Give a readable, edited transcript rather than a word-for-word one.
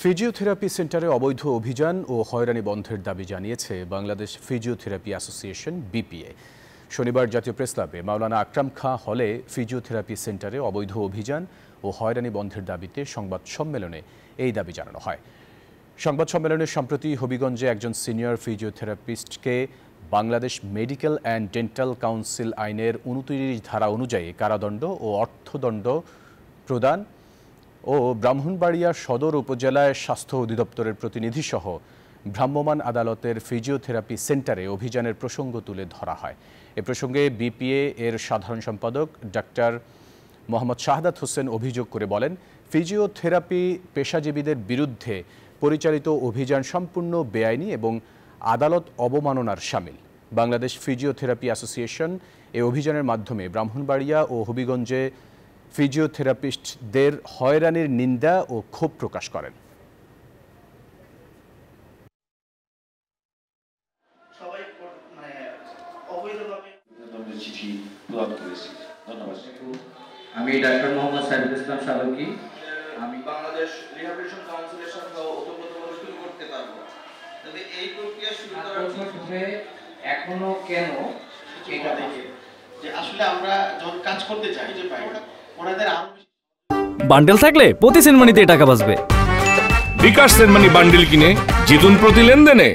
Physiotherapy সেন্টারে অবৈধ অভিযান ও হয়রানি বন্ধের দাবি জানিয়েছে বাংলাদেশ ফিজিওথেরাপি অ্যাসোসিয়েশন বিপিএ। শনিবার জাতীয় প্রেসক্লাবে মাওলানা আকরাম খাঁ হলে ফিজিওথেরাপি সেন্টারে অবৈধ অভিযান ও হয়রানি বন্ধের দাবিতে সংবাদ সম্মেলনে এই দাবি জানানো হয়। সংবাদ সম্মেলনে সম্প্রতি হবিগঞ্জে একজন সিনিয়র ফিজিওথেরাপিস্টকে Bangladesh medical and dental council আইনের ২৯ ধারা অনুযায়ী কারাদণ্ড ও অর্থদণ্ড প্রদান ও ব্রাহ্মণবাড়িয়া সদর উপজেলায় স্বাস্থ্য অধিদপ্তরের প্রতিনিধিসহ ভ্রাম্যমাণ আদালতের ফিজিওথেরাপি সেন্টারে অভিযানের প্রসঙ্গ তুলে ধরা হয়। এ প্রসঙ্গে বিপিএ এর সাধারণ সম্পাদক ডাক্তার মোহাম্মদ শাহাদাত হোসেন অভিযোগ করে বলেন, ফিজিওথেরাপি পেশাজীবীদের বিরুদ্ধে পরিচালিত অভিযান সম্পূর্ণ বেআইনি এবং আদালত অবমাননার শামিল। বাংলাদেশ ফিজিওথেরাপি অ্যাসোসিয়েশন এই অভিযানের মাধ্যমে ব্রাহ্মণবাড়িয়া ও হবিগঞ্জে ফিজিওথেরাপিস্টদের হয়রানির নিন্দা ও ক্ষোভ প্রকাশ করেন। আমি ডাক্তার মোহাম্মদ সাইদুল ইসলাম সালুকি। আমি বাংলাদেশ রিহ্যাবিলিটেশন কাউন্সিলের সাথে ওতপ্রোতভাবে শুরু করতে পারবো। তবে এই প্রক্রিয়া শুরু করার পূর্বে এখনো কেন এটা দেখে যে আসলে আমরা যখন কাজ করতে চাই যে পাই ওনাদের আরো বান্ডেল থাকলে প্রতি সেনমানিতে টাকা বাঁচবে। বিকাশ সেনমানি বান্ডেল কিনে জিতুন প্রতি লেনদেনে।